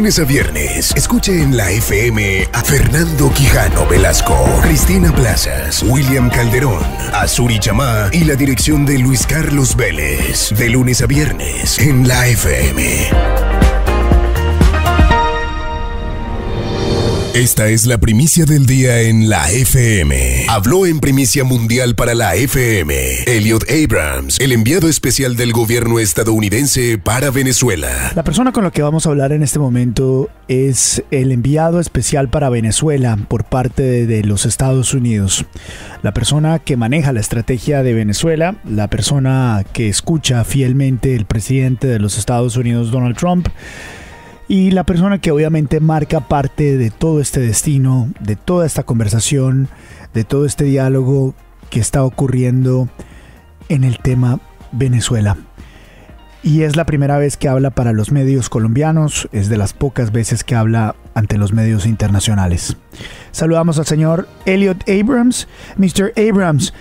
lunes a viernes, escuche en la FM a Fernando Quijano Velasco, Cristina Plazas, William Calderón, Azuri Chamá y la dirección de Luis Carlos Vélez. De lunes a viernes en la FM. Esta es la primicia del día en la FM. Habló en primicia mundial para la FM Elliot Abrams, el enviado especial del gobierno estadounidense para Venezuela. La persona con la que vamos a hablar en este momento es el enviado especial para Venezuela por parte de los Estados Unidos. La persona que maneja la estrategia de Venezuela, la persona que escucha fielmente el presidente de los Estados Unidos, Donald Trump, y la persona que obviamente marca parte de todo este destino, de toda esta conversación, de todo este diálogo que está ocurriendo en el tema Venezuela. Y es la primera vez que habla para los medios colombianos, es de las pocas veces que habla ante los medios internacionales. Saludamos al señor Elliot Abrams. Mr. Abrams,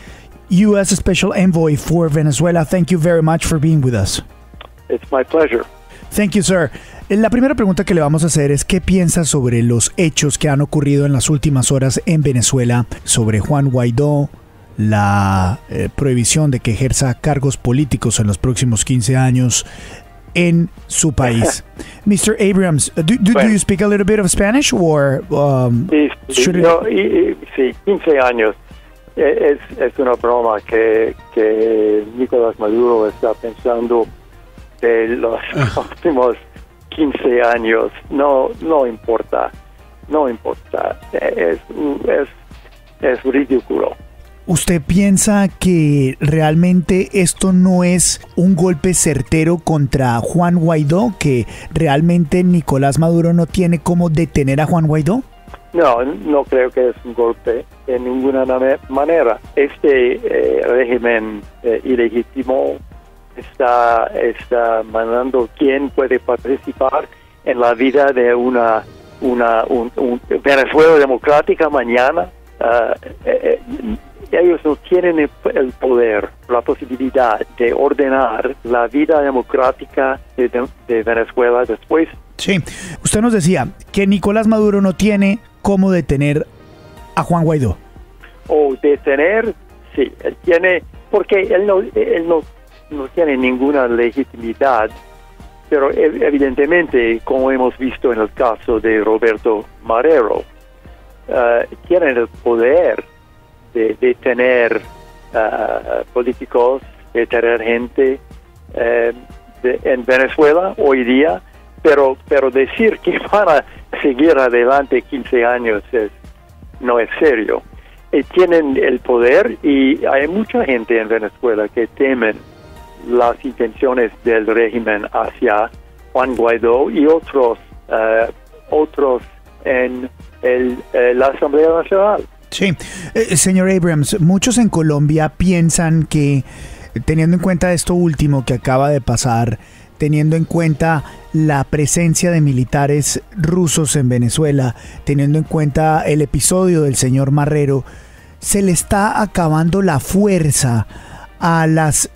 U.S. Special Envoy for Venezuela, thank you very much for being with us. It's my pleasure. Thank you, sir. La primera pregunta que le vamos a hacer es ¿qué piensa sobre los hechos que han ocurrido en las últimas horas en Venezuela sobre Juan Guaidó, la prohibición de que ejerza cargos políticos en los próximos 15 años en su país? Mr. Abrams, do you speak a little bit of Spanish or sí, 15 años. Es una broma que Nicolás Maduro está pensando de los últimos 15 años. No importa. Es ridículo. ¿Usted piensa que realmente esto no es un golpe certero contra Juan Guaidó? ¿Que realmente Nicolás Maduro no tiene cómo detener a Juan Guaidó? No creo que es un golpe de ninguna manera. Este régimen ilegítimo está mandando quién puede participar en la vida de una Venezuela democrática mañana. Ellos no tienen el poder, la posibilidad de ordenar la vida democrática de Venezuela después. Sí, usted nos decía que Nicolás Maduro no tiene cómo detener a Juan Guaidó. O detener, sí, él tiene, porque él no tiene ninguna legitimidad, pero evidentemente, como hemos visto en el caso de Roberto Marrero, tienen el poder de detener políticos, detener gente en Venezuela hoy día, pero decir que van a seguir adelante 15 años no es serio. Tienen el poder y hay mucha gente en Venezuela que temen las intenciones del régimen hacia Juan Guaidó y otros en la Asamblea Nacional. Sí, señor Abrams, muchos en Colombia piensan que, teniendo en cuenta esto último que acaba de pasar, teniendo en cuenta la presencia de militares rusos en Venezuela, teniendo en cuenta el episodio del señor Marrero, se le está acabando la fuerza a las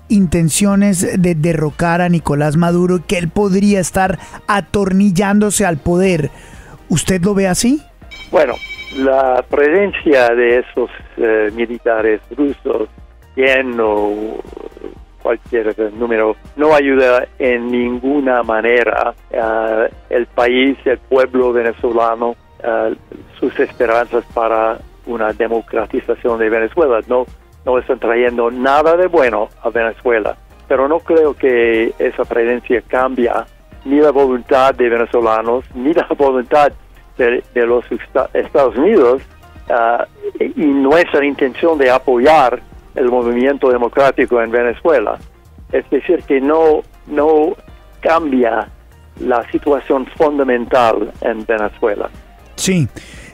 intenciones de derrocar a Nicolás Maduro, que él podría estar atornillándose al poder. ¿Usted lo ve así? Bueno, la presencia de esos militares rusos, 100 o cualquier número, no ayuda en ninguna manera el país, el pueblo venezolano, sus esperanzas para una democratización de Venezuela. No están trayendo nada de bueno a Venezuela, pero no creo que esa presencia cambia ni la voluntad de venezolanos, ni la voluntad de los Estados Unidos y nuestra intención de apoyar el movimiento democrático en Venezuela. Es decir, que no cambia la situación fundamental en Venezuela. Sí,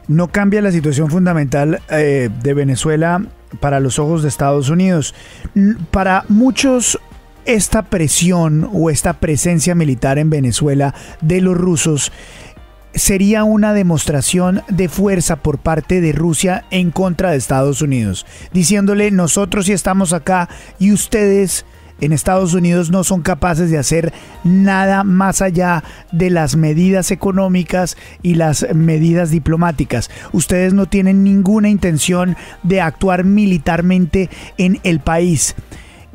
no cambia la situación fundamental de Venezuela para los ojos de Estados Unidos. Para muchos, esta presión o esta presencia militar en Venezuela de los rusos sería una demostración de fuerza por parte de Rusia en contra de Estados Unidos, diciéndole: nosotros sí estamos acá y ustedes en Estados Unidos no son capaces de hacer nada más allá de las medidas económicas y las medidas diplomáticas. Ustedes no tienen ninguna intención de actuar militarmente en el país.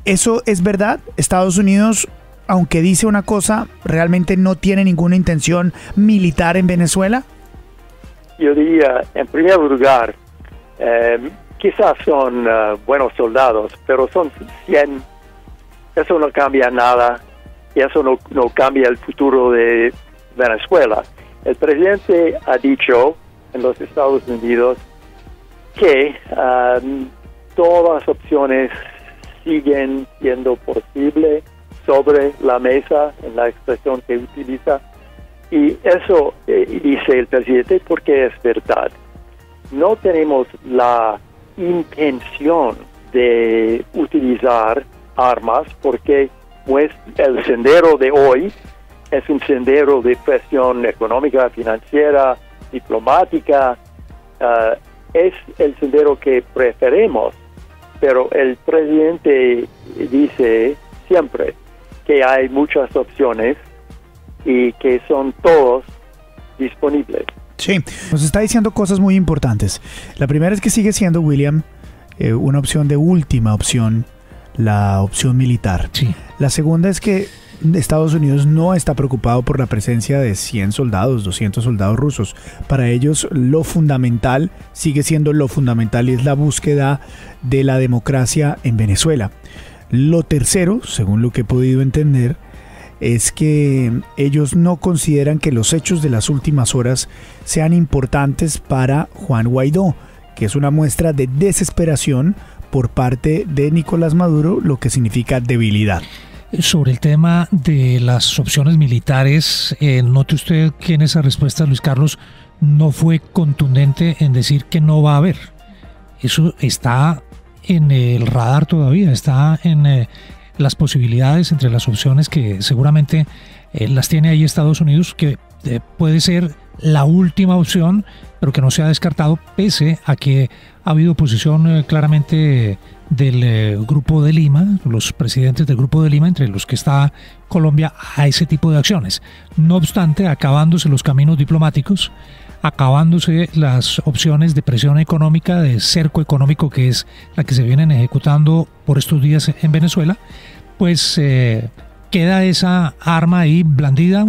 ¿Eso es verdad? Estados Unidos, aunque dice una cosa, ¿realmente no tiene ninguna intención militar en Venezuela? Yo diría, en primer lugar, quizás son buenos soldados, pero son 100. Eso no cambia nada y eso no cambia el futuro de Venezuela. El presidente ha dicho en los Estados Unidos que todas las opciones siguen siendo posibles sobre la mesa, en la expresión que utiliza. Y eso dice el presidente porque es verdad. No tenemos la intención de utilizar armas porque pues, el sendero de hoy es un sendero de presión económica, financiera, diplomática. Es el sendero que preferimos, pero el presidente dice siempre que hay muchas opciones y que son todos disponibles. Sí, nos está diciendo cosas muy importantes. La primera es que sigue siendo, William, una opción de última opción, la opción militar. Sí. La segunda es que Estados Unidos no está preocupado por la presencia de 100 soldados, 200 soldados rusos. Para ellos lo fundamental sigue siendo lo fundamental y es la búsqueda de la democracia en Venezuela. Lo tercero, según lo que he podido entender, es que ellos no consideran que los hechos de las últimas horas sean importantes para Juan Guaidó, que es una muestra de desesperación por parte de Nicolás Maduro, lo que significa debilidad. Sobre el tema de las opciones militares, note usted que en esa respuesta, Luis Carlos, no fue contundente en decir que no va a haber. Eso está en el radar todavía, está en las posibilidades entre las opciones que seguramente las tiene ahí Estados Unidos, que puede ser la última opción, pero que no se ha descartado, pese a que ha habido oposición claramente del Grupo de Lima, los presidentes del Grupo de Lima, entre los que está Colombia, a ese tipo de acciones. No obstante, acabándose los caminos diplomáticos, acabándose las opciones de presión económica, de cerco económico, que es la que se vienen ejecutando por estos días en Venezuela, pues queda esa arma ahí blandida,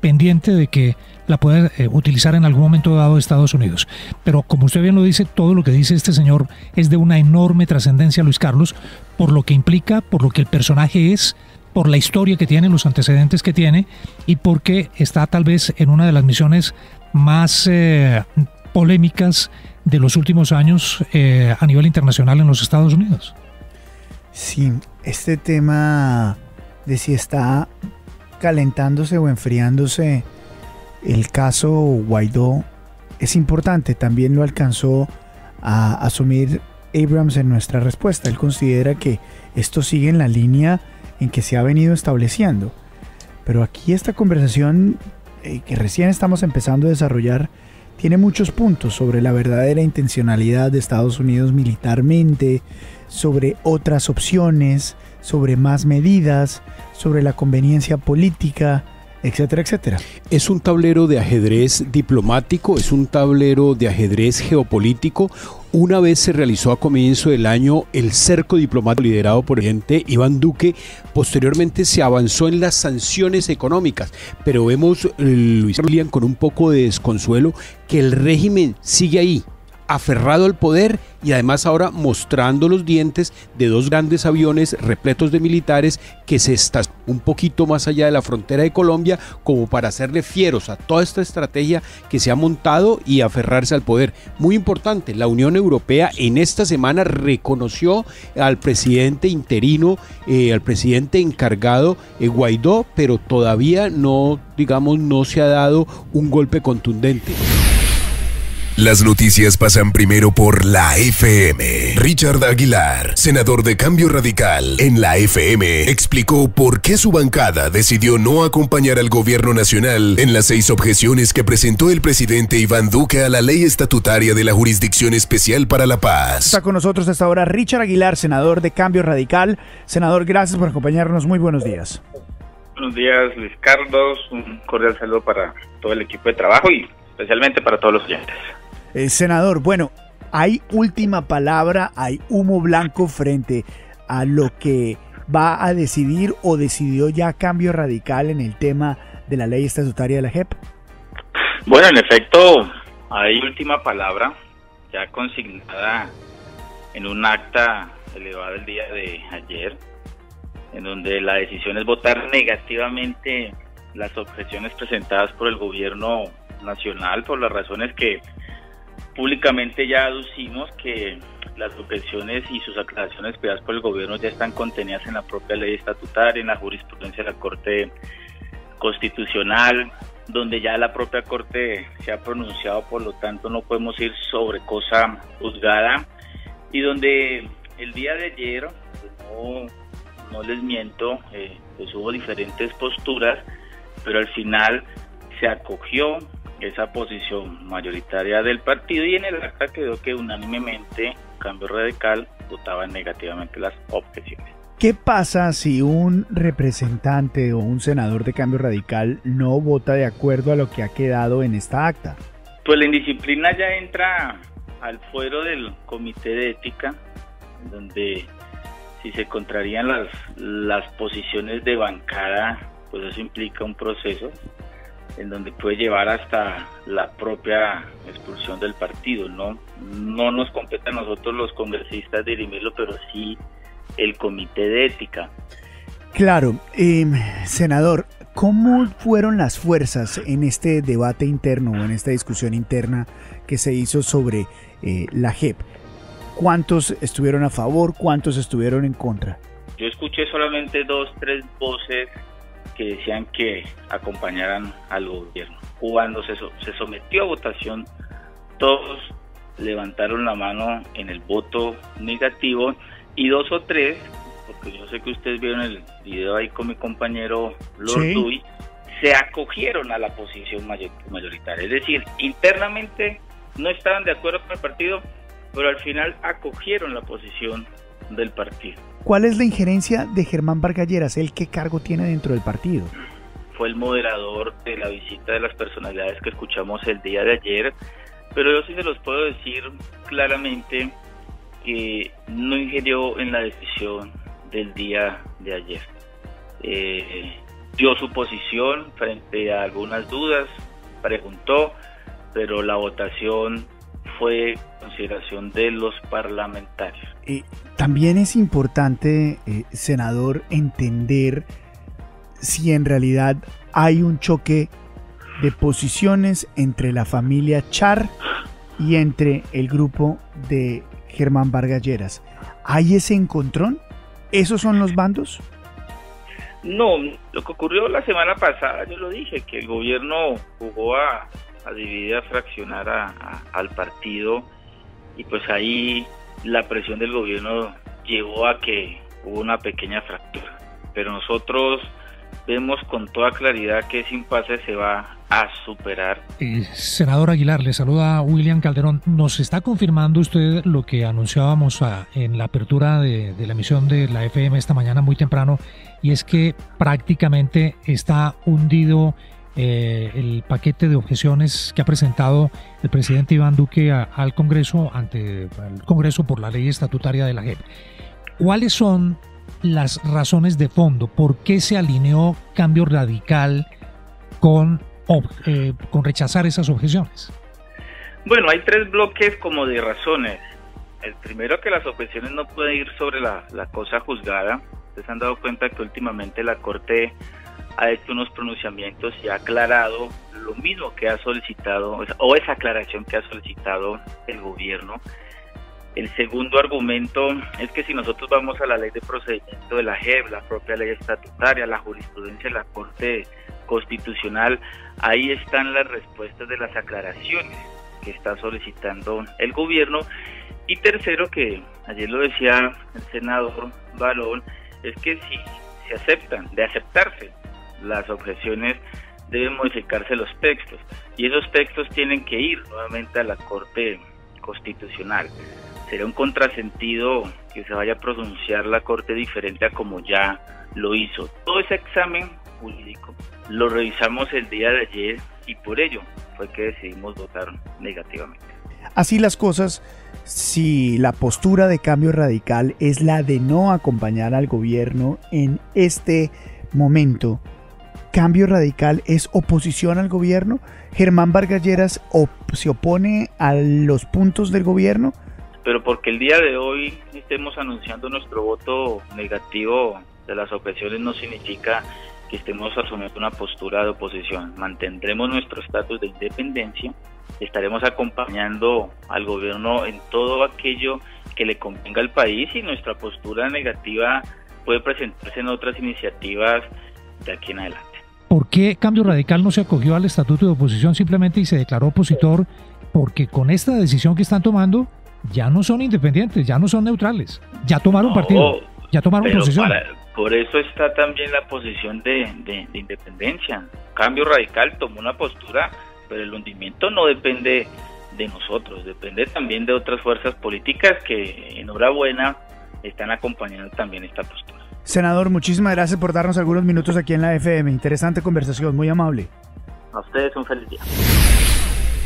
pendiente de que la pueda utilizar en algún momento dado Estados Unidos. Pero como usted bien lo dice, todo lo que dice este señor es de una enorme trascendencia, Luis Carlos, por lo que implica, por lo que el personaje es, por la historia que tiene, los antecedentes que tiene, y porque está tal vez en una de las misiones más polémicas de los últimos años a nivel internacional en los Estados Unidos. Sí, este tema de si está calentándose o enfriándose el caso Guaidó es importante. También lo alcanzó a asumir Abrams en nuestra respuesta. Él considera que esto sigue en la línea en que se ha venido estableciendo. Pero aquí esta conversación que recién estamos empezando a desarrollar tiene muchos puntos sobre la verdadera intencionalidad de Estados Unidos militarmente, sobre otras opciones, sobre más medidas, sobre la conveniencia política, etcétera, etcétera. Es un tablero de ajedrez diplomático, es un tablero de ajedrez geopolítico. Una vez se realizó a comienzo del año el cerco diplomático liderado por el presidente Iván Duque, posteriormente se avanzó en las sanciones económicas, pero vemos, Luis William, con un poco de desconsuelo, que el régimen sigue ahí, aferrado al poder y además ahora mostrando los dientes de dos grandes aviones repletos de militares que se están un poquito más allá de la frontera de Colombia como para hacerle fieros a toda esta estrategia que se ha montado y aferrarse al poder. Muy importante, la Unión Europea en esta semana reconoció al presidente interino, al presidente encargado Guaidó, pero todavía no, digamos, no se ha dado un golpe contundente. Las noticias pasan primero por la FM. Richard Aguilar, senador de Cambio Radical en la FM, explicó por qué su bancada decidió no acompañar al gobierno nacional en las 6 objeciones que presentó el presidente Iván Duque a la ley estatutaria de la Jurisdicción Especial para la Paz. Está con nosotros hasta ahora Richard Aguilar, senador de Cambio Radical. Senador, gracias por acompañarnos. Muy buenos días. Buenos días, Luis Carlos. Un cordial saludo para todo el equipo de trabajo y especialmente para todos los oyentes. Senador, bueno, hay última palabra, hay humo blanco frente a lo que va a decidir o decidió ya Cambio Radical en el tema de la ley estatutaria de la JEP. Bueno, en efecto, hay última palabra ya consignada en un acta elevada el día de ayer, en donde la decisión es votar negativamente las objeciones presentadas por el gobierno nacional por las razones que públicamente ya aducimos, que las objeciones y sus aclaraciones pedidas por el gobierno ya están contenidas en la propia ley estatutaria, en la jurisprudencia de la Corte Constitucional, donde ya la propia Corte se ha pronunciado, por lo tanto no podemos ir sobre cosa juzgada, y donde el día de ayer, no les miento, pues hubo diferentes posturas, pero al final se acogió esa posición mayoritaria del partido y en el acta quedó que unánimemente Cambio Radical votaba negativamente las objeciones. ¿Qué pasa si un representante o un senador de Cambio Radical no vota de acuerdo a lo que ha quedado en esta acta? Pues la indisciplina ya entra al fuero del Comité de Ética, donde si se contrarían las posiciones de bancada, pues eso implica un proceso en donde puede llevar hasta la propia expulsión del partido. No nos compete a nosotros los congresistas dirimirlo, pero sí el Comité de Ética. Claro, senador, ¿cómo fueron las fuerzas en este debate interno o en esta discusión interna que se hizo sobre la JEP? ¿Cuántos estuvieron a favor? ¿Cuántos estuvieron en contra? Yo escuché solamente 2-3 voces que decían que acompañaran al gobierno. Cuando se sometió a votación, todos levantaron la mano en el voto negativo y 2 o 3, porque yo sé que ustedes vieron el video ahí con mi compañero Lord Dewey, se acogieron a la posición mayoritaria. Es decir, internamente no estaban de acuerdo con el partido, pero al final acogieron la posición del partido. ¿Cuál es la injerencia de Germán Vargas Lleras? ¿Él qué cargo tiene dentro del partido? Fue el moderador de la visita de las personalidades que escuchamos el día de ayer, pero yo sí se los puedo decir claramente que no ingirió en la decisión del día de ayer. Dio su posición frente a algunas dudas, preguntó, pero la votación fue consideración de los parlamentarios. También es importante, senador, entender si en realidad hay un choque de posiciones entre la familia Char y entre el grupo de Germán Vargas Lleras. ¿Hay ese encontrón? ¿Esos son los bandos? No, lo que ocurrió la semana pasada, yo lo dije, que el gobierno jugó a dividir, a fraccionar al partido, y pues ahí la presión del gobierno llevó a que hubo una pequeña fractura. Pero nosotros vemos con toda claridad que ese impasse se va a superar. Senador Aguilar, le saluda William Calderón. ¿Nos está confirmando usted lo que anunciábamos en la apertura de la emisión de la FM esta mañana muy temprano, y es que prácticamente está hundido el paquete de objeciones que ha presentado el presidente Iván Duque al Congreso, ante el Congreso por la ley estatutaria de la JEP? ¿Cuáles son las razones de fondo? ¿Por qué se alineó Cambio Radical con rechazar esas objeciones? Bueno, hay 3 bloques como de razones. El primero, que las objeciones no pueden ir sobre la cosa juzgada. Ustedes se han dado cuenta que últimamente la Corte ha hecho unos pronunciamientos y ha aclarado lo mismo que ha solicitado, o esa aclaración que ha solicitado el gobierno. El segundo argumento es que si nosotros vamos a la ley de procedimiento de la JEP, la propia ley estatutaria, la jurisprudencia de la Corte Constitucional, ahí están las respuestas de las aclaraciones. que está solicitando el gobierno. Y tercero, que ayer lo decía el senador Barón, es que si se aceptan, de aceptarse las objeciones, deben modificarse los textos, y esos textos tienen que ir nuevamente a la Corte Constitucional. Sería un contrasentido que se vaya a pronunciar la Corte diferente a como ya lo hizo. Todo ese examen jurídico lo revisamos el día de ayer y por ello fue que decidimos votar negativamente. Así las cosas, si la postura de Cambio Radical es la de no acompañar al gobierno en este momento, ¿Cambio Radical es oposición al gobierno? ¿Germán Vargas Lleras se opone a los puntos del gobierno? Pero porque el día de hoy estemos anunciando nuestro voto negativo de las objeciones no significa que estemos asumiendo una postura de oposición. Mantendremos nuestro estatus de independencia, estaremos acompañando al gobierno en todo aquello que le convenga al país, y nuestra postura negativa puede presentarse en otras iniciativas de aquí en adelante. ¿Por qué Cambio Radical no se acogió al estatuto de oposición simplemente y se declaró opositor? Porque con esta decisión que están tomando ya no son independientes, ya no son neutrales, ya tomaron partido, ya tomaron posición. Por eso está también la posición de independencia. Cambio Radical tomó una postura, pero el hundimiento no depende de nosotros, depende también de otras fuerzas políticas que enhorabuena están acompañando también esta postura. Senador, muchísimas gracias por darnos algunos minutos aquí en la FM. Interesante conversación, muy amable. A ustedes un feliz día.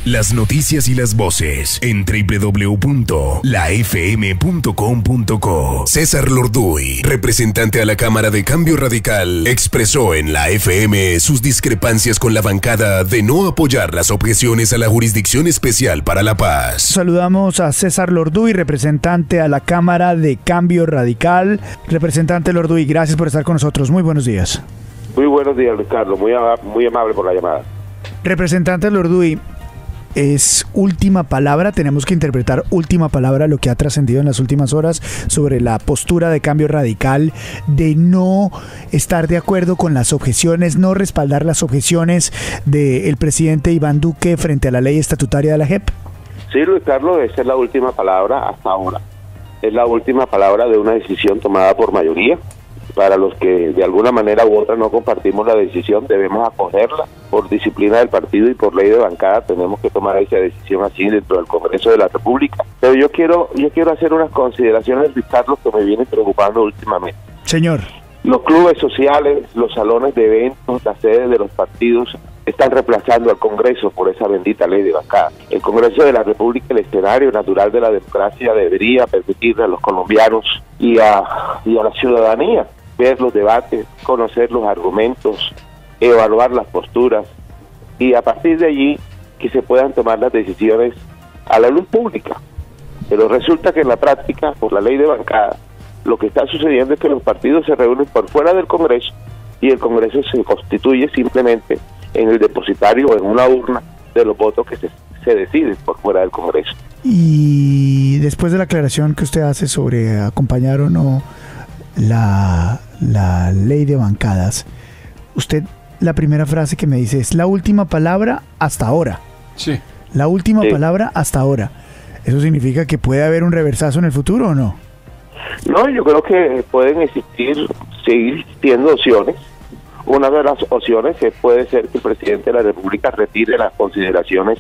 Las noticias y las voces en www.lafm.com.co. César Lorduy, representante a la Cámara de Cambio Radical, expresó en la FM sus discrepancias con la bancada de no apoyar las objeciones a la Jurisdicción Especial para la Paz. Saludamos a César Lorduy, representante a la Cámara de Cambio Radical. Representante Lorduy, gracias por estar con nosotros. Muy buenos días. Muy buenos días, Luis Carlos. Muy amable por la llamada. Representante Lorduy, es última palabra, tenemos que interpretar última palabra lo que ha trascendido en las últimas horas sobre la postura de Cambio Radical de no estar de acuerdo con las objeciones, no respaldar las objeciones del presidente Iván Duque frente a la ley estatutaria de la JEP. Sí, Luis Carlos, esa es la última palabra hasta ahora. Es la última palabra de una decisión tomada por mayoría. Para los que de alguna manera u otra no compartimos la decisión, debemos acogerla. Por disciplina del partido y por ley de bancada tenemos que tomar esa decisión así dentro del Congreso de la República. Pero yo quiero hacer unas consideraciones, Luis Carlos, que me vienen preocupando últimamente. Señor. Los clubes sociales, los salones de eventos, las sedes de los partidos están reemplazando al Congreso por esa bendita ley de bancada. El Congreso de la República, el escenario natural de la democracia, debería permitirle a los colombianos y a la ciudadanía ver los debates, conocer los argumentos, evaluar las posturas y a partir de allí que se puedan tomar las decisiones a la luz pública. Pero resulta que en la práctica, por la ley de bancada, lo que está sucediendo es que los partidos se reúnen por fuera del Congreso y el Congreso se constituye simplemente en el depositario o en una urna de los votos que se deciden por fuera del Congreso. Y después de la aclaración que usted hace sobre acompañar o no la ley de bancadas, usted, la primera frase que me dice es la última palabra hasta ahora. Sí. La última palabra hasta ahora. ¿Eso significa que puede haber un reversazo en el futuro o no? No, yo creo que pueden seguir existiendo opciones. Una de las opciones puede ser que el presidente de la República retire las consideraciones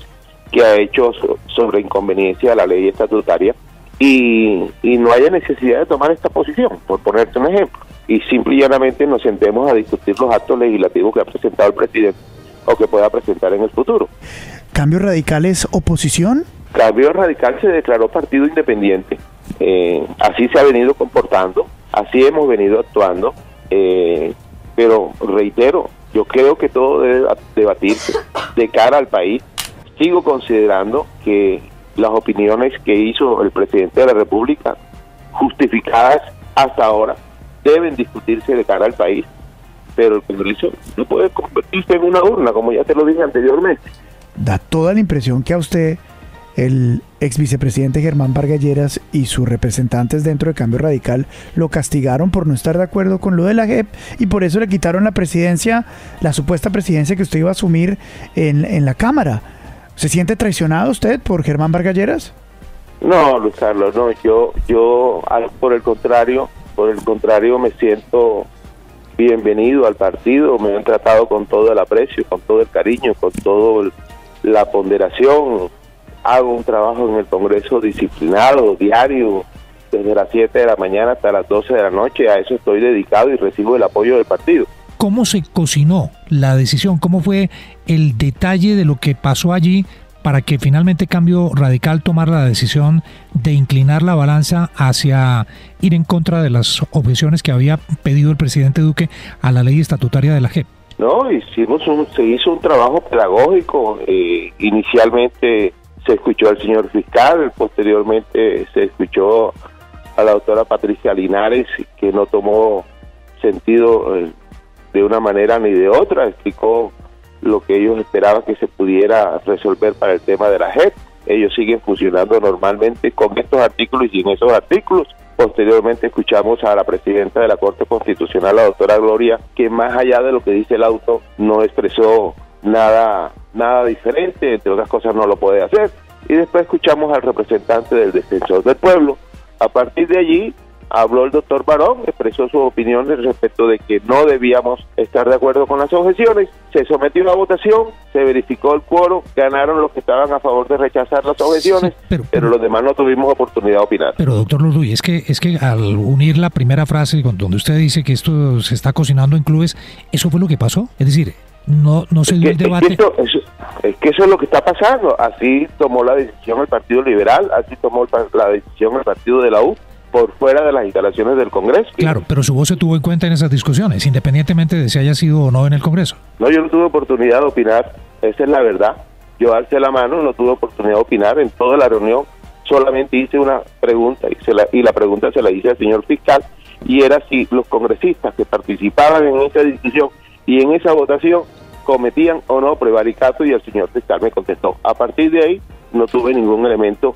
que ha hecho sobre inconveniencia de la ley estatutaria y no haya necesidad de tomar esta posición, por ponerte un ejemplo, y simple y llanamente nos sentemos a discutir los actos legislativos que ha presentado el presidente o que pueda presentar en el futuro. ¿Cambio Radical es oposición? Cambio Radical se declaró partido independiente, así se ha venido comportando, así hemos venido actuando, pero reitero, yo creo que todo debe debatirse de cara al país. Sigo considerando que las opiniones que hizo el presidente de la República, justificadas hasta ahora, deben discutirse de cara al país, pero el Congreso no puede convertirse en una urna, como ya te lo dije anteriormente. Da toda la impresión que a usted, el ex vicepresidente Germán Vargas Lleras y sus representantes dentro de Cambio Radical lo castigaron por no estar de acuerdo con lo de la JEP y por eso le quitaron la presidencia, la supuesta presidencia que usted iba a asumir en la Cámara. ¿Se siente traicionado usted por Germán Vargas Lleras? No, Luis Carlos, no, yo por el contrario me siento bienvenido al partido, me han tratado con todo el aprecio, con todo el cariño, con toda la ponderación. Hago un trabajo en el Congreso disciplinado, diario, desde las 7 de la mañana hasta las 12 de la noche. A eso estoy dedicado y recibo el apoyo del partido. ¿Cómo se cocinó la decisión? ¿Cómo fue el detalle de lo que pasó allí para que finalmente Cambio Radical tomara la decisión de inclinar la balanza hacia ir en contra de las objeciones que había pedido el presidente Duque a la ley estatutaria de la JEP? No, se hizo un trabajo pedagógico. Inicialmente se escuchó al señor fiscal, posteriormente se escuchó a la doctora Patricia Linares, que no tomó sentido de una manera ni de otra, explicó lo que ellos esperaban que se pudiera resolver para el tema de la JEP. Ellos siguen funcionando normalmente con estos artículos y sin esos artículos. Posteriormente escuchamos a la presidenta de la Corte Constitucional, la doctora Gloria, que más allá de lo que dice el auto, no expresó nada diferente, entre otras cosas no lo puede hacer. Y después escuchamos al representante del Defensor del Pueblo. A partir de allí habló el doctor Barón, expresó su opinión respecto de que no debíamos estar de acuerdo con las objeciones. Se sometió a una votación, se verificó el quórum, ganaron los que estaban a favor de rechazar las objeciones, sí, pero los demás no tuvimos oportunidad de opinar. Pero doctor Lorduy, es que al unir la primera frase donde usted dice que esto se está cocinando en clubes, ¿eso fue lo que pasó? Es decir, no se dio el debate. Es que eso es lo que está pasando. Así tomó la decisión el Partido Liberal, así tomó la decisión el Partido de la U, por fuera de las instalaciones del Congreso. Claro, pero su voz se tuvo en cuenta en esas discusiones, independientemente de si haya sido o no en el Congreso. No, yo no tuve oportunidad de opinar, esa es la verdad. Yo alcé la mano, no tuve oportunidad de opinar en toda la reunión, solamente hice una pregunta y la pregunta se la hice al señor fiscal, y era si los congresistas que participaban en esa discusión y en esa votación cometían o no prevaricato, y el señor fiscal me contestó. A partir de ahí no tuve ningún elemento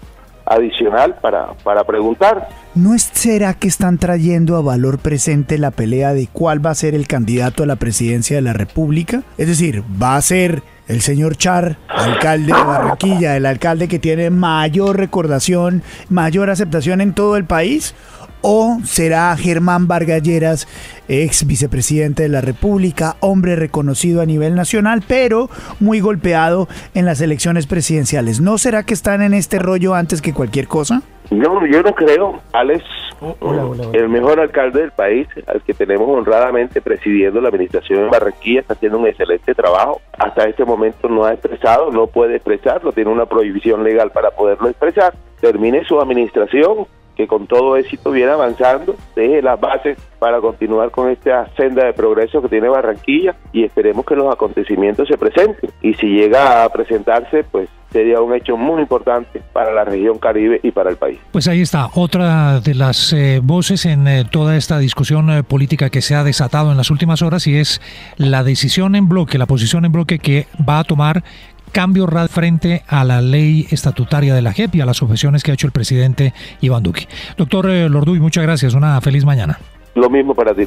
adicional para preguntar. ¿No será que están trayendo a valor presente la pelea de cuál va a ser el candidato a la presidencia de la República? Es decir, ¿va a ser el señor Char, alcalde de Barranquilla, el alcalde que tiene mayor recordación, mayor aceptación en todo el país? ¿O será Germán Vargas Lleras, ex vicepresidente de la República, hombre reconocido a nivel nacional, pero muy golpeado en las elecciones presidenciales? ¿No será que están en este rollo antes que cualquier cosa? No, yo no creo. Alex, el mejor alcalde del país, al que tenemos honradamente presidiendo la administración en Barranquilla, está haciendo un excelente trabajo. Hasta este momento no ha expresado, no puede expresarlo, tiene una prohibición legal para poderlo expresar. Termine su administración, que con todo éxito viene avanzando, deje las bases para continuar con esta senda de progreso que tiene Barranquilla, y esperemos que los acontecimientos se presenten. Y si llega a presentarse, pues sería un hecho muy importante para la región Caribe y para el país. Pues ahí está, otra de las voces en toda esta discusión política que se ha desatado en las últimas horas, y es la decisión en bloque, la posición en bloque que va a tomar Cambio Radical frente a la ley estatutaria de la JEP y a las objeciones que ha hecho el presidente Iván Duque. Doctor Lorduy, muchas gracias, una feliz mañana. Lo mismo para ti.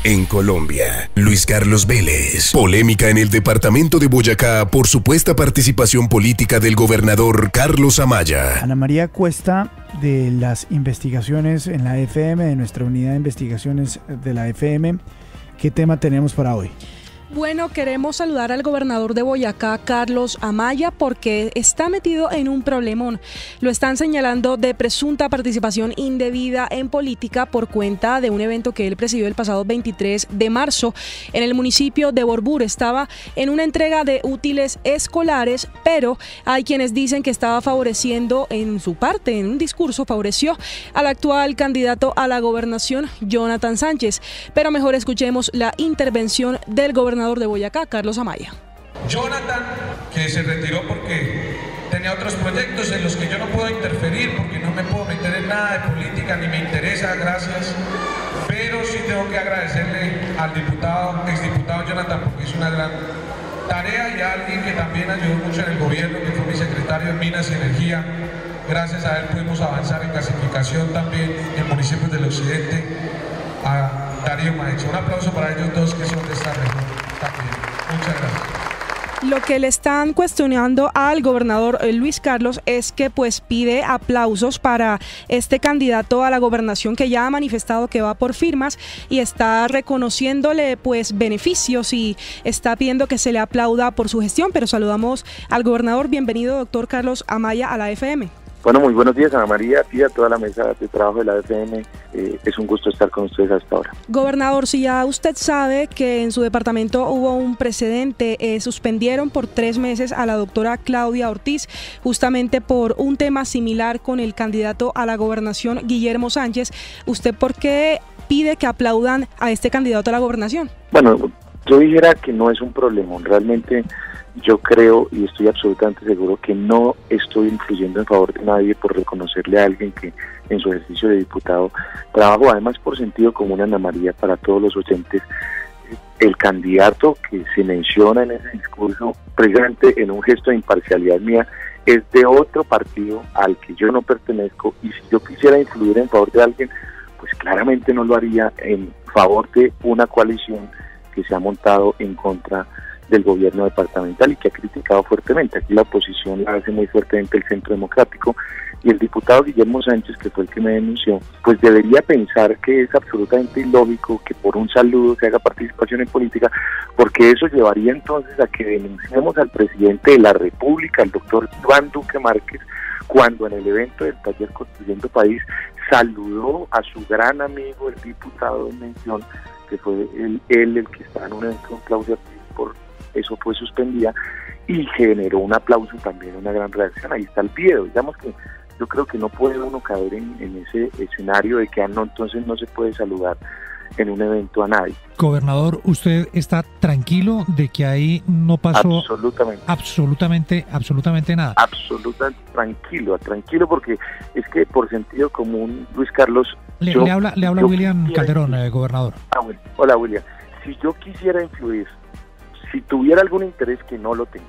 En Colombia, Luis Carlos Vélez. Polémica en el departamento de Boyacá por supuesta participación política del gobernador Carlos Amaya. Ana María Cuesta, de las investigaciones en la FM, de nuestra unidad de investigaciones de la FM, ¿qué tema tenemos para hoy? Bueno, queremos saludar al gobernador de Boyacá, Carlos Amaya, porque está metido en un problemón. Lo están señalando de presunta participación indebida en política por cuenta de un evento que él presidió el pasado 23 de marzo en el municipio de Borbur. Estaba en una entrega de útiles escolares, pero hay quienes dicen que estaba favoreciendo en su parte, en un discurso, favoreció al actual candidato a la gobernación, Jonathan Sánchez. Pero mejor escuchemos la intervención del gobernador de Boyacá, Carlos Amaya. Jonathan, que se retiró porque tenía otros proyectos en los que yo no puedo interferir, porque no me puedo meter en nada de política, ni me interesa, gracias. Pero sí tengo que agradecerle al exdiputado Jonathan, porque hizo una gran tarea, y a alguien que también ayudó mucho en el gobierno, que fue mi secretario de Minas y Energía. Gracias a él pudimos avanzar en gasificación también en municipios del occidente, a Darío Maecho. Un aplauso para ellos dos que son de esta región también. Muchas gracias. Lo que le están cuestionando al gobernador Luis Carlos es que pues pide aplausos para este candidato a la gobernación que ya ha manifestado que va por firmas y está reconociéndole pues beneficios y está pidiendo que se le aplauda por su gestión, pero saludamos al gobernador. Bienvenido, doctor Carlos Amaya, a la FM. Bueno, muy buenos días, Ana María, a ti, a toda la mesa de trabajo de la FM. Es un gusto estar con ustedes hasta ahora. Gobernador, si ya usted sabe que en su departamento hubo un precedente, suspendieron por 3 meses a la doctora Claudia Ortiz, justamente por un tema similar con el candidato a la gobernación, Guillermo Sánchez. ¿Usted por qué pide que aplaudan a este candidato a la gobernación? Bueno, yo dijera que no es un problema, realmente. Yo creo y estoy absolutamente seguro que no estoy influyendo en favor de nadie por reconocerle a alguien que en su ejercicio de diputado trabajo, además por sentido común, Ana María, para todos los oyentes. El candidato que se menciona en ese discurso, precisamente en un gesto de imparcialidad mía, es de otro partido al que yo no pertenezco, y si yo quisiera influir en favor de alguien, pues claramente no lo haría en favor de una coalición que se ha montado en contra del gobierno departamental y que ha criticado fuertemente. Aquí la oposición la hace muy fuertemente el Centro Democrático, y el diputado Guillermo Sánchez, que fue el que me denunció, pues debería pensar que es absolutamente ilógico que por un saludo se haga participación en política, porque eso llevaría entonces a que denunciemos al presidente de la República, el doctor Iván Duque Márquez, cuando en el evento del taller Construyendo País saludó a su gran amigo, el diputado en mención, que fue él el que estaba en un evento con Claudia Ortiz, por eso fue suspendida, y generó un aplauso también, una gran reacción. Ahí está el video. Digamos que yo creo que no puede uno caer en ese escenario de que entonces no se puede saludar en un evento a nadie. Gobernador, ¿usted está tranquilo de que ahí no pasó absolutamente nada? Absolutamente tranquilo, porque es que por sentido común, Luis Carlos... Le habla William Calderón, gobernador. Bueno. Hola, William. Si yo quisiera influir, si tuviera algún interés, que no lo tengo,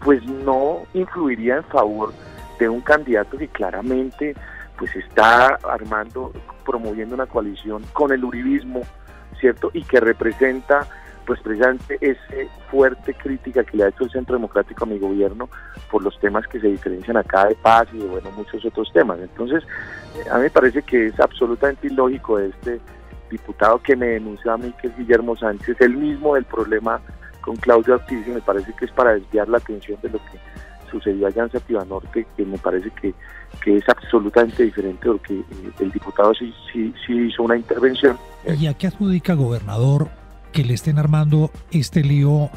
pues no influiría en favor de un candidato que claramente pues está promoviendo una coalición con el uribismo, ¿cierto? Y que representa pues precisamente esa fuerte crítica que le ha hecho el Centro Democrático a mi gobierno por los temas que se diferencian acá de paz y de muchos otros temas. Entonces, a mí me parece que es absolutamente ilógico este diputado que me denunció a mí, que es Guillermo Sánchez, el mismo del problema con Claudia Ortiz, y me parece que es para desviar la atención de lo que sucedió allá en Satibanorte, que me parece que es absolutamente diferente, porque el diputado sí hizo una intervención. ¿Y a qué adjudica, gobernador, que le estén armando este lío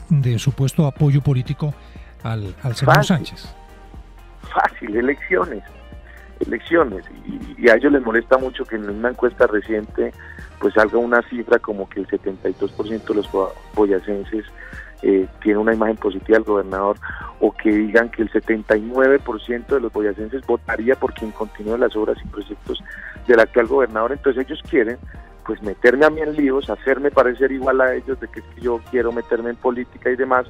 de supuesto apoyo político al señor Sánchez? Fácil, elecciones, y a ellos les molesta mucho que en una encuesta reciente pues salga una cifra como que el 72% de los boyacenses tiene una imagen positiva del gobernador, o que digan que el 79% de los boyacenses votaría por quien continúe las obras y proyectos del actual gobernador. Entonces ellos quieren pues meterme a mí en líos, hacerme parecer igual a ellos, de que es que yo quiero meterme en política y demás,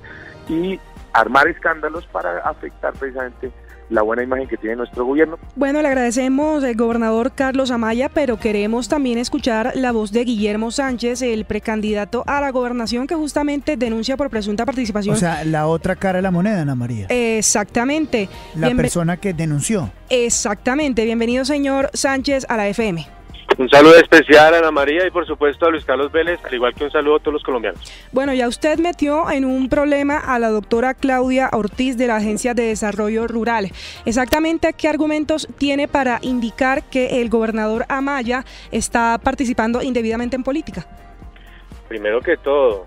y armar escándalos para afectar precisamente la buena imagen que tiene nuestro gobierno. Bueno, le agradecemos al gobernador Carlos Amaya, pero queremos también escuchar la voz de Guillermo Sánchez, el precandidato a la gobernación, que justamente denuncia por presunta participación. O sea, la otra cara de la moneda, Ana María. Exactamente. La persona que denunció. Exactamente. Bienvenido, señor Sánchez, a la FM. Un saludo especial a Ana María y por supuesto a Luis Carlos Vélez, al igual que un saludo a todos los colombianos. Bueno, ya usted metió en un problema a la doctora Claudia Ortiz de la Agencia de Desarrollo Rural. Exactamente, ¿qué argumentos tiene para indicar que el gobernador Amaya está participando indebidamente en política? Primero que todo,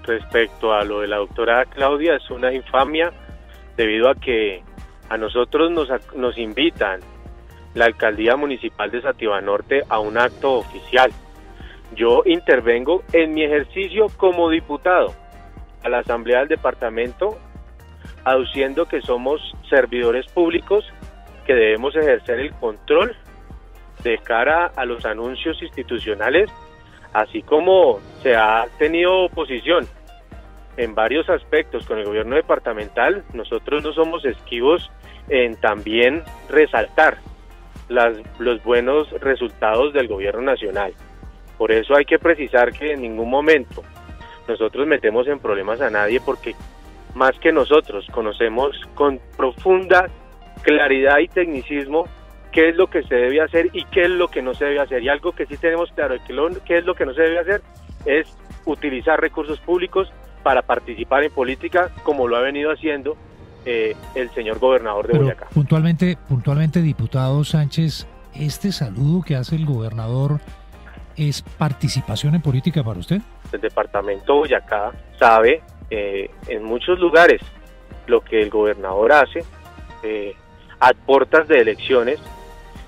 respecto a lo de la doctora Claudia, es una infamia debido a que a nosotros nos invitan la alcaldía municipal de Satibanorte a un acto oficial. Yo intervengo en mi ejercicio como diputado a la asamblea del departamento, aduciendo que somos servidores públicos que debemos ejercer el control de cara a los anuncios institucionales, así como se ha tenido oposición en varios aspectos con el gobierno departamental. Nosotros no somos esquivos en también resaltar los buenos resultados del gobierno nacional. Por eso hay que precisar que en ningún momento nosotros metemos en problemas a nadie, porque más que nosotros conocemos con profunda claridad y tecnicismo qué es lo que se debe hacer y qué es lo que no se debe hacer. Y algo que sí tenemos claro, qué es lo que no se debe hacer, es utilizar recursos públicos para participar en política, como lo ha venido haciendo el señor gobernador de Boyacá. Puntualmente, diputado Sánchez, ¿este saludo que hace el gobernador es participación en política para usted? El departamento Boyacá sabe en muchos lugares lo que el gobernador hace a puertas de elecciones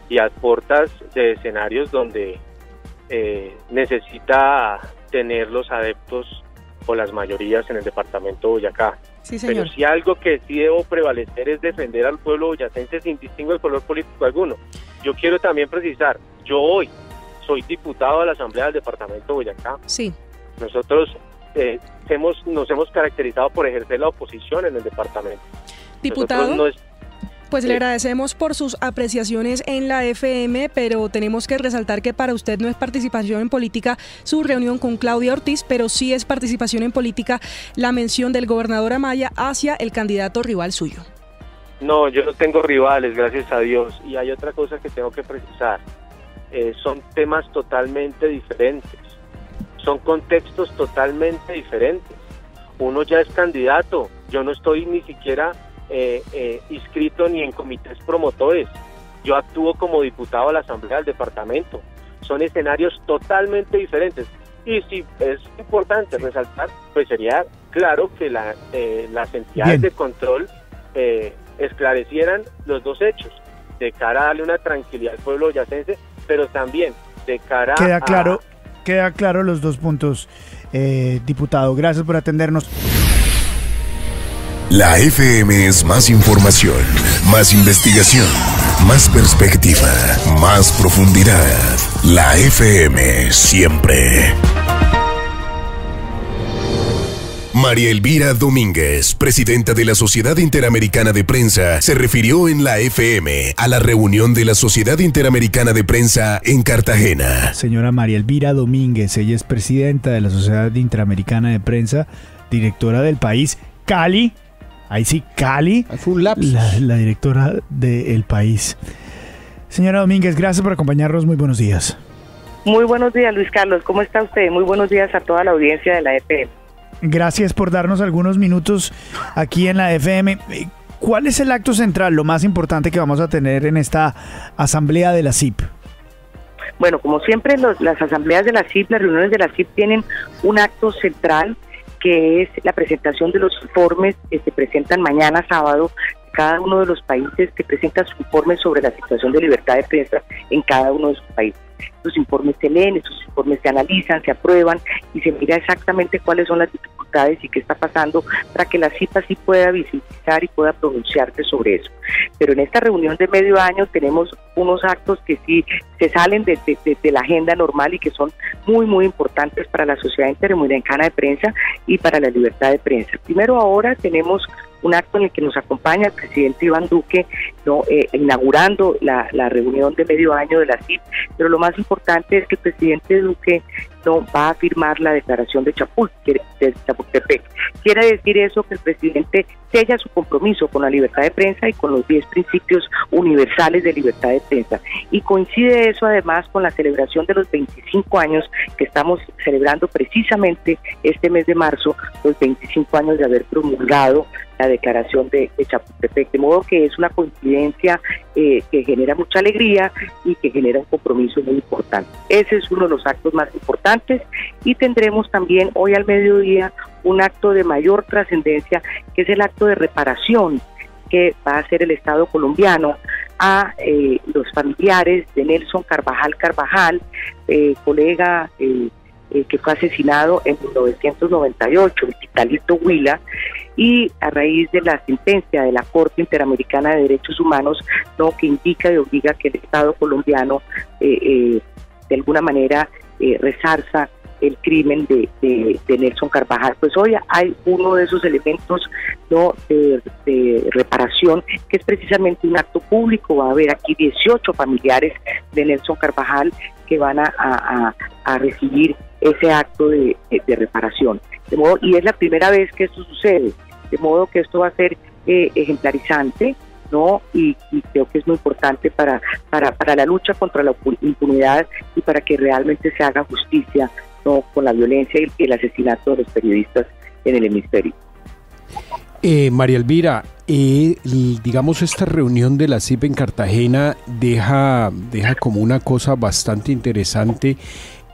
y a puertas de escenarios donde necesita tener los adeptos o las mayorías en el departamento Boyacá. Sí, señor. Pero si algo que sí debo prevalecer es defender al pueblo boyacense sin distingo de color político alguno. Yo quiero también precisar, yo hoy soy diputado de la Asamblea del departamento Boyacá. Sí. Nosotros nos hemos caracterizado por ejercer la oposición en el departamento. Diputado, pues le agradecemos por sus apreciaciones en la FM, pero tenemos que resaltar que para usted no es participación en política su reunión con Claudia Ortiz, pero sí es participación en política la mención del gobernador Amaya hacia el candidato rival suyo. No, yo no tengo rivales, gracias a Dios. Y hay otra cosa que tengo que precisar. Son temas totalmente diferentes. Son contextos totalmente diferentes. Uno ya es candidato. Yo no estoy ni siquiera inscrito ni en comités promotores. Yo actúo como diputado a la Asamblea del departamento. Son escenarios totalmente diferentes. Y si es importante resaltar, pues sería claro que las entidades de control esclarecieran los dos hechos, de cara a darle una tranquilidad al pueblo boyacense, pero también de cara Queda claro los dos puntos, diputado. Gracias por atendernos. La FM es más información, más investigación, más perspectiva, más profundidad. La FM siempre. María Elvira Domínguez, presidenta de la Sociedad Interamericana de Prensa, se refirió en la FM a la reunión de la Sociedad Interamericana de Prensa en Cartagena. Señora María Elvira Domínguez, ella es presidenta de la Sociedad Interamericana de Prensa, directora del país, Cali. Ahí sí, Cali. Fue un lapsus. La directora del país. Señora Domínguez, gracias por acompañarnos. Muy buenos días. Muy buenos días, Luis Carlos. ¿Cómo está usted? Muy buenos días a toda la audiencia de la FM. Gracias por darnos algunos minutos aquí en la FM. ¿Cuál es el acto central, lo más importante que vamos a tener en esta asamblea de la CIP? Bueno, como siempre, las asambleas de la CIP, las reuniones de la CIP tienen un acto central, que es la presentación de los informes que se presentan mañana sábado. Cada uno de los países que presenta su informe sobre la situación de libertad de prensa en cada uno de sus países. Estos informes se leen, estos informes se analizan, se aprueban y se mira exactamente cuáles son las dificultades y qué está pasando para que la CIP así pueda visibilizar y pueda pronunciarse sobre eso. Pero en esta reunión de medio año tenemos unos actos que sí se salen de la agenda normal y que son muy, muy importantes para la Sociedad Interamericana de Prensa y para la libertad de prensa. Primero, ahora tenemos un acto en el que nos acompaña el presidente Iván Duque, inaugurando la reunión de medio año de la CIP, pero lo más importante es que el presidente Duque va a firmar la declaración de Chapultepec. Quiere decir eso que el presidente sella su compromiso con la libertad de prensa y con los 10 principios universales de libertad de prensa. Y coincide eso además con la celebración de los 25 años que estamos celebrando precisamente este mes de marzo, los 25 años de haber promulgado la declaración de Chapultepec, de modo que es una coincidencia que genera mucha alegría y que genera un compromiso muy importante. Ese es uno de los actos más importantes y tendremos también hoy al mediodía un acto de mayor trascendencia, que es el acto de reparación que va a hacer el Estado colombiano a los familiares de Nelson Carvajal, colega que fue asesinado en 1998, el Titalito Huila, y a raíz de la sentencia de la Corte Interamericana de Derechos Humanos, que indica y obliga que el Estado colombiano de alguna manera resarza el crimen de Nelson Carvajal. Pues hoy hay uno de esos elementos de reparación, que es precisamente un acto público. Va a haber aquí 18 familiares de Nelson Carvajal que van a recibir ese acto de reparación. De modo, y es la primera vez que esto sucede, de modo que esto va a ser ejemplarizante, ¿no? Y creo que es muy importante para la lucha contra la impunidad y para que realmente se haga justicia, ¿no?, con la violencia y el asesinato de los periodistas en el hemisferio. María Elvira, digamos, esta reunión de la CIP en Cartagena deja como una cosa bastante interesante,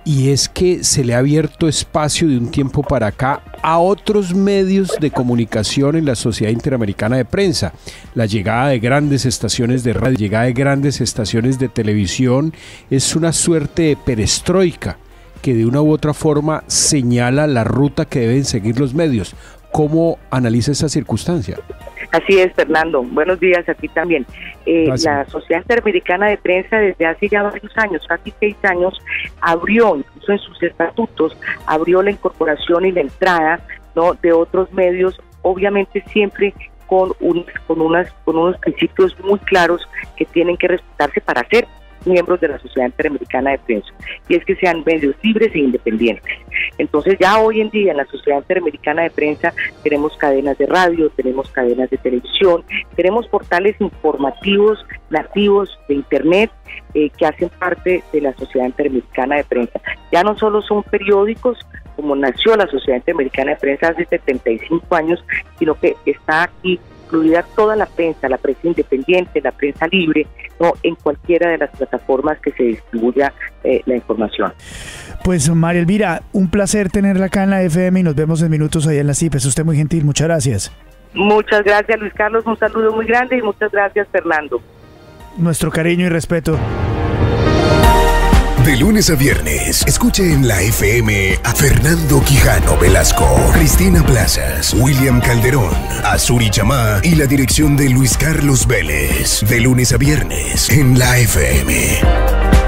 y es que se le ha abierto espacio de un tiempo para acá a otros medios de comunicación en la Sociedad Interamericana de Prensa. La llegada de grandes estaciones de radio, la llegada de grandes estaciones de televisión es una suerte de perestroika que de una u otra forma señala la ruta que deben seguir los medios. ¿Cómo analiza esa circunstancia? Así es, Fernando. Buenos días a ti también. La Sociedad Interamericana de Prensa desde hace ya varios años, casi 6 años, abrió, incluso en sus estatutos, abrió la incorporación y la entrada, ¿no?, de otros medios, obviamente siempre con unos principios muy claros que tienen que respetarse para ser miembros de la Sociedad Interamericana de Prensa, y es que sean medios libres e independientes. Entonces ya hoy en día en la Sociedad Interamericana de Prensa tenemos cadenas de radio, tenemos cadenas de televisión, tenemos portales informativos nativos de Internet que hacen parte de la Sociedad Interamericana de Prensa. Ya no solo son periódicos, como nació la Sociedad Interamericana de Prensa hace 75 años, sino que está aquí incluida toda la prensa independiente, la prensa libre, ¿no?, en cualquiera de las plataformas que se distribuya la información. Pues María Elvira, un placer tenerla acá en la FM y nos vemos en minutos allá en la CIP. Es usted muy gentil, muchas gracias. Muchas gracias, Luis Carlos, un saludo muy grande y muchas gracias, Fernando. Nuestro cariño y respeto. De lunes a viernes, escuche en la FM a Fernando Quijano Velasco, Cristina Plazas, William Calderón, Azuri Chamá y la dirección de Luis Carlos Vélez. De lunes a viernes en la FM.